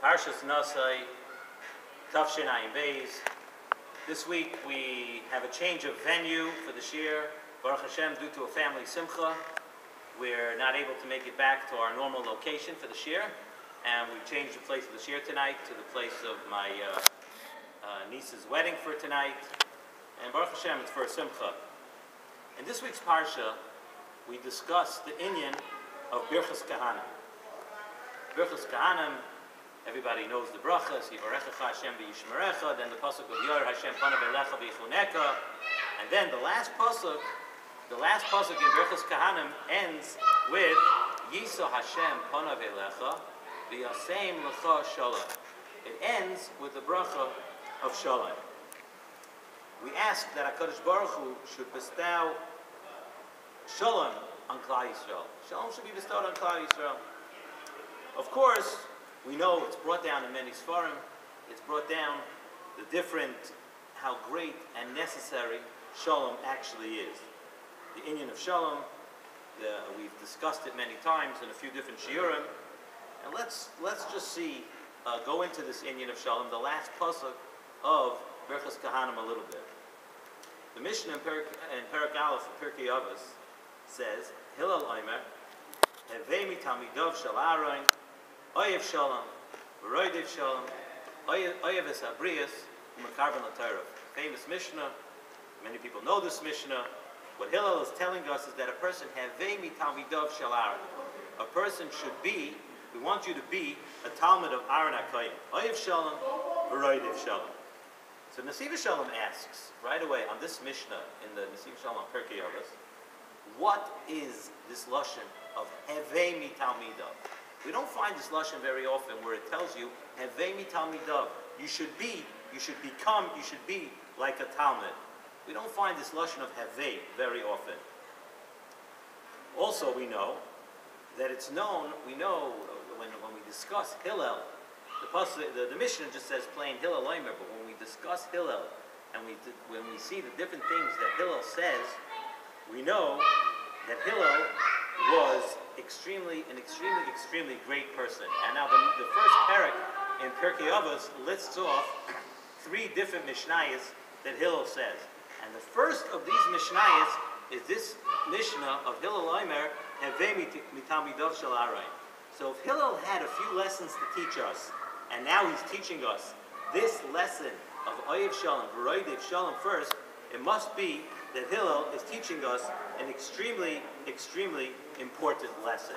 Parshas Naso, Tafshin Ayin Beis. This week we have a change of venue for the Shiur. Baruch Hashem, due to a family simcha, we're not able to make it back to our normal location for the Shiur, and we've changed the place of the Shiur tonight to the place of my niece's wedding for tonight. And Baruch Hashem, it's for a simcha. In this week's Parsha, we discuss the inyan of Birchas Kahanim. Birchas Kahanim, everybody knows the brachas, Yivarechecha Hashem v'yishmerecha, then the pasuk of Yor Hashem panav elecha v'yichuneka, and then the last pasuk in Birchas Kahanim ends with Yisa Hashem panav elecha v'yasem lecha sholom. It ends with the bracha of sholom. We ask that HaKadosh Baruch Hu should bestow sholom on Klal Yisrael. Sholom should be bestowed on Klal Yisrael. Of course, we know it's brought down in many Sfarim. It's brought down the different, how great and necessary Sholom actually is. The inyan of Sholom, we've discussed it many times in a few different Shiurim. And let's just see, go into this inyan of Sholom, the last pasuk of Birchas Kahanim a little bit. The Mishnah in Perek Aleph of Pirkei Avos says, Hillel Omer, Hevei mitamidov shel Aaron, Oyev Sholom, V'roidev Sholom, Oyev es Abrius, U'mekarven l'Torah. Famous Mishnah. Many people know this Mishnah. What Hillel is telling us is that a person Hevei mitamidov shel Aaron. A person should be, we want you to be a Talmud of Aaron HaKohen. Oyev Sholom, V'roidev Sholom. So Nesivos Sholom asks right away on this Mishnah in the Nesivos Sholom Pirkei Avos, what is this lashon of Hevei mitalmidav? We don't find this lashon very often where it tells you Hevei mitalmidav. You should be like a Talmud. We don't find this lashon of Hevei very often. Also, we know that it's known. We know when we discuss Hillel, the Mishnah just says plain Hillel Omer, but when we discuss Hillel and when we see the different things that Hillel says, we know that Hillel was extremely great person. And now the first parak in Pirkei Avos lists off three different Mishnayos that Hillel says. And the first of these Mishnayos is this Mishnah of Hillel Omer, Hevei mitamidov shel Aaron. So if Hillel had a few lessons to teach us, and now he's teaching us this lesson of Oyev Sholom, V'roidev Sholom first, it must be that Hillel is teaching us an extremely important lesson.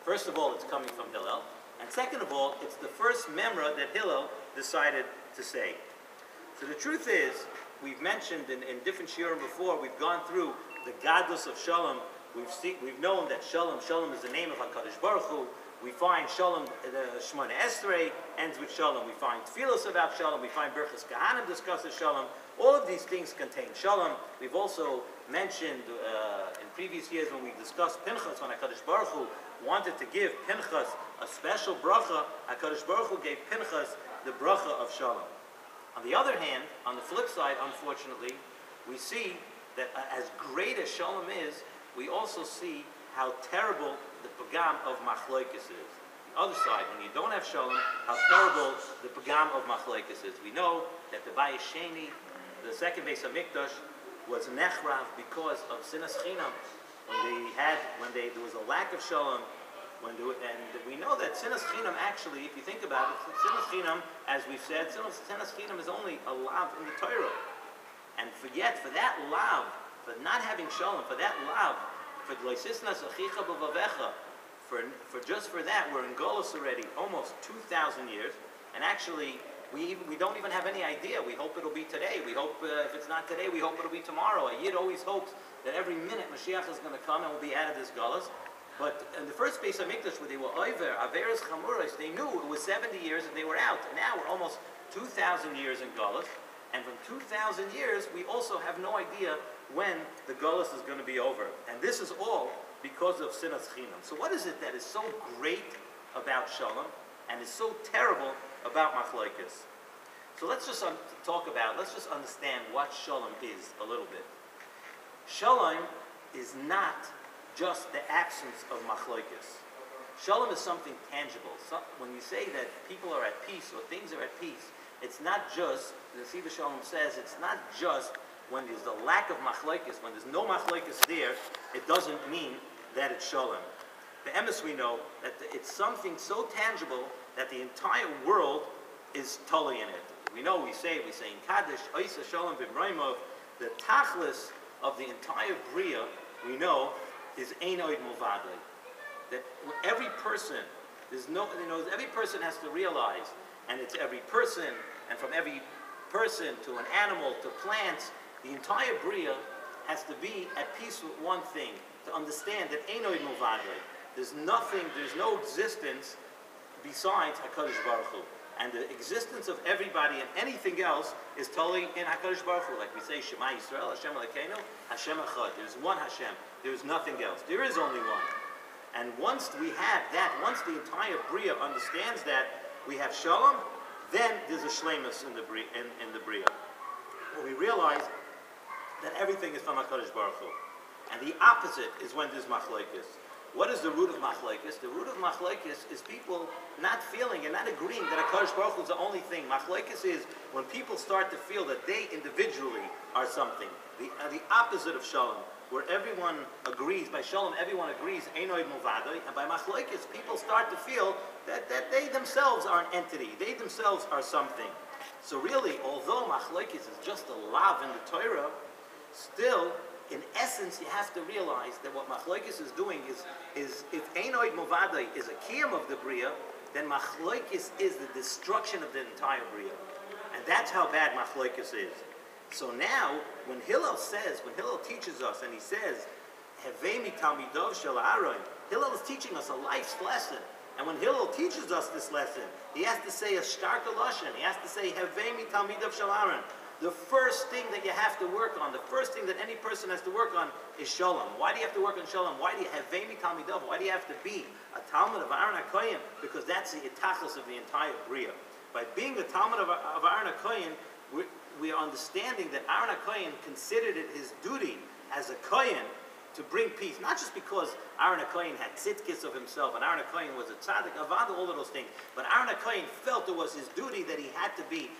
First of all, it's coming from Hillel. And second of all, it's the first memra that Hillel decided to say. So the truth is, we've mentioned in different shiurim before, we've gone through the gadlus of Sholom. We've known that Sholom is the name of HaKadosh Baruch Hu. We find Sholom, the Shemona Esrei ends with Sholom. We find Tfilos about Sholom. We find Birchas Kahanim discusses Sholom. All of these things contain Sholom. We've also mentioned in previous years when we discussed Pinchas, when HaKadosh Baruch Hu wanted to give Pinchas a special bracha, HaKadosh Baruch Hu gave Pinchas the bracha of Sholom. On the other hand, on the flip side, unfortunately, we see that as great as Sholom is, we also see how terrible the pagam of machloikis is. The other side, when you don't have Sholom, how terrible the pagam of machloikis is. We know that the Bayis Sheni, the second Beis HaMikdash, was nechrav because of sinas chinam. When there was a lack of Sholom, and we know that sinas chinam actually, if you think about it, sinas chinam, as we've said, sinas chinam is only a lav in the Torah. And for that lav, for not having Sholom, for that lav, for just for that, we're in Golus already almost 2,000 years, and actually we don't even have any idea. We hope it'll be today. We hope if it's not today, we hope it'll be tomorrow. A Yid always hopes that every minute Mashiach is going to come and we'll be out of this Golus. But in the first Beis HaMikdash, where they were Oiver, Averes Chamuros, they knew it was 70 years and they were out. And now we're almost 2,000 years in Golus, and from 2,000 years, we also have no idea when the Golus is going to be over. And this is all because of Sinas Chinam. So what is it that is so great about Sholom and is so terrible about Machlokes? So let's just understand what Sholom is a little bit. Sholom is not just the absence of Machlokes. Shalom is something tangible. When you say that people are at peace or things are at peace, it's not just, the Nesivos Sholom says, it's not just when there's the lack of machlokes, when there's no machlokes there, it doesn't mean that it's Shalom. The emes we know that it's something so tangible that the entire world is totally in it. We know, we say in Kaddish, Oisa Shalom B'Mroimov, the tachlis of the entire Bria, we know, is Ein Oid Movadli. That every person, every person has to realize, and it's every person, and from every person to an animal to plants, the entire Bria has to be at peace with one thing, to understand that Ein Oid Movadli. There's no existence besides HaKadosh Baruch Hu. And the existence of everybody and anything else is totally in HaKadosh Baruch Hu. Like we say, Shema Yisrael, Hashem Elokeinu, Hashem Echad. There's one Hashem. There's nothing else. There is only one. And once we have that, once the entire Bria understands that, we have Shalom, then there's a Shleimus in the Bria. When we realize that everything is from HaKadosh Baruch Hu. And the opposite is when there's Machlokes. What is the root of Machlokes? The root of Machlokes is people not feeling and not agreeing that HaKadosh Baruch Hu is the only thing. Machlokes is when people start to feel that they individually are something. The opposite of Shalom, where everyone agrees. By Shalom, everyone agrees, Ein Oid Movadli. And by Machlokes, people start to feel that they themselves are an entity. They themselves are something. So really, although Machlokes is just a lav in the Torah, still, in essence, you have to realize that what Machlokes is doing is if Ein Oid Movadli is a kiyum of the Bria, then Machlokes is the destruction of the entire Bria. And that's how bad Machlokes is. So now, when Hillel teaches us, and he says, Hevei mitalmidov shel Aaron, Hillel is teaching us a life's lesson. And when Hillel teaches us this lesson, he has to say a stark lashon. He has to say, Hevei mitalmidov shel Aaron. The first thing that you have to work on, the first thing that any person has to work on is Shalom. Why do you have to work on Shalom? Why do you have Vemi Talmidov? Why do you have to be a Talmud of Aaron HaKohen? Because that's the itachos of the entire Bria. By being the Talmud of Aaron HaKohen, we are understanding that Aaron HaKohen considered it his duty as a Kohen to bring peace. Not just because Aaron HaKohen had tzidkis of himself, and Aaron HaKohen was a tzaddik, avad, all of those things. But Aaron HaKohen felt it was his duty that he had to be,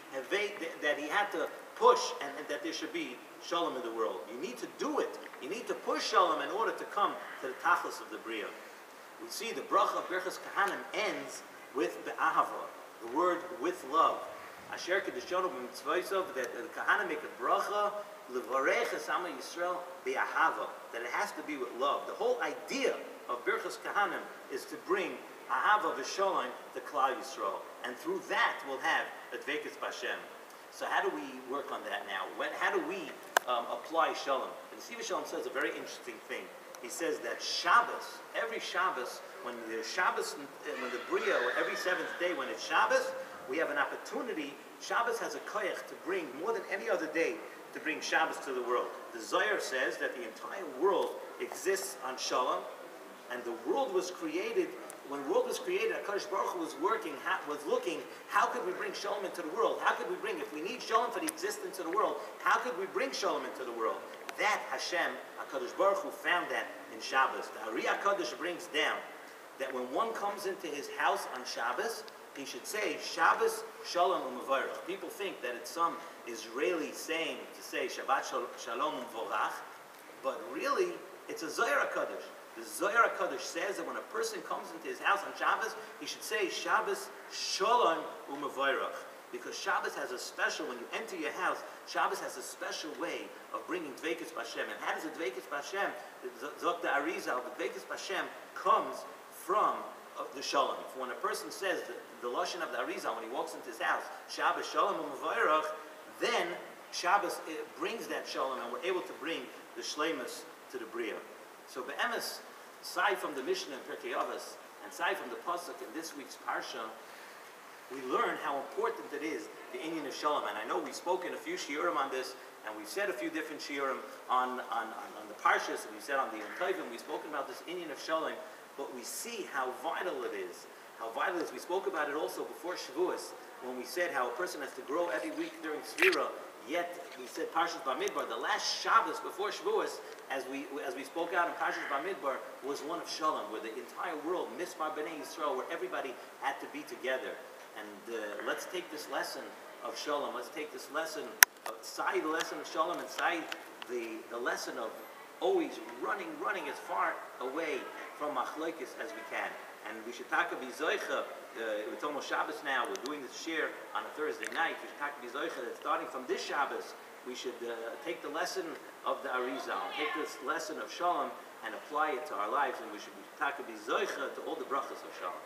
that he had to push, and that there should be Shalom in the world. You need to do it. You need to push Shalom in order to come to the tachlis of the Bria. We see the bracha of Birchas Kahanim ends with be'ahava, the word with love. Asher kedushono b'mitzvosov, that the Kahanim make a bracha levarech es Am Yisrael be'ahava, that it has to be with love. The whole idea of Birchas Kahanim is to bring ahava v'sholom to Klal Yisrael, and through that we'll have a dveikus b'Hashem. So how do we work on that now? How do we apply Shalom? And Nesivos Sholom says a very interesting thing. He says that Shabbos, every Shabbos, when there's Shabbos, when the Bria, or every seventh day when it's Shabbos, we have an opportunity. Shabbos has a koyach to bring, more than any other day, to bring Shabbos to the world. The Zohar says that the entire world exists on Shalom, and the world was created. When the world was created, HaKadosh Baruch Hu was looking, how could we bring Shalom into the world? How could we bring, if we need Shalom for the existence of the world, how could we bring Shalom into the world? That Hashem, HaKadosh Baruch Hu, found that in Shabbos. The Ari HaKadosh brings down that when one comes into his house on Shabbos, he should say, Shabbos Shalom U'Mevorach. People think that it's some Israeli saying to say Shabbat Shalom U'Mevorach, but really, it's a Zohar HaKadosh. The Zohar HaKadosh says that when a person comes into his house on Shabbos, he should say Shabbos Shalom U'Mevorach. Because Shabbos has a special, when you enter your house, Shabbos has a special way of bringing dveikus b'Hashem. And how does the dveikus b'Hashem, Zok the Arizal, the dveikus b'Hashem comes from the Shalom. When a person says the lashon of the Arizal, when he walks into his house, Shabbos Shalom U'Mevorach, then Shabbos brings that Shalom, and we're able to bring the Shleimus to the Bria. So be'emes, aside from the Mishnah and Pirkei Avos, and aside from the pasuk in this week's parsha, we learn how important it is, the inyan of Shalom. And I know we've spoken a few shiurim on this, and we've said a few different shiurim on the parshas, and we've said on the Yom Tovim, we've spoken about this inyan of Shalom, but we see how vital it is. How vital it is. We spoke about it also before Shavuos, when we said how a person has to grow every week during Svirah, Yet we said Parshas Bamidbar, the last Shabbos before Shavuos, as we spoke out in Parshas Bamidbar, was one of Shalom, where the entire world, Mismar B'nai Yisrael, where everybody had to be together. And let's take this lesson of Shalom. Let's take this lesson, side the lesson of Shalom, and side the lesson of always running as far away from Machlokes as we can. And we should talk about Zoicha. It's almost Shabbos now. We're doing this shiur on a Thursday night. We should talk about Zoicha that starting from this Shabbos, we should take the lesson of the Arizal, take this lesson of Shalom and apply it to our lives. And we should talk about Zoicha to all the brachas of Shalom.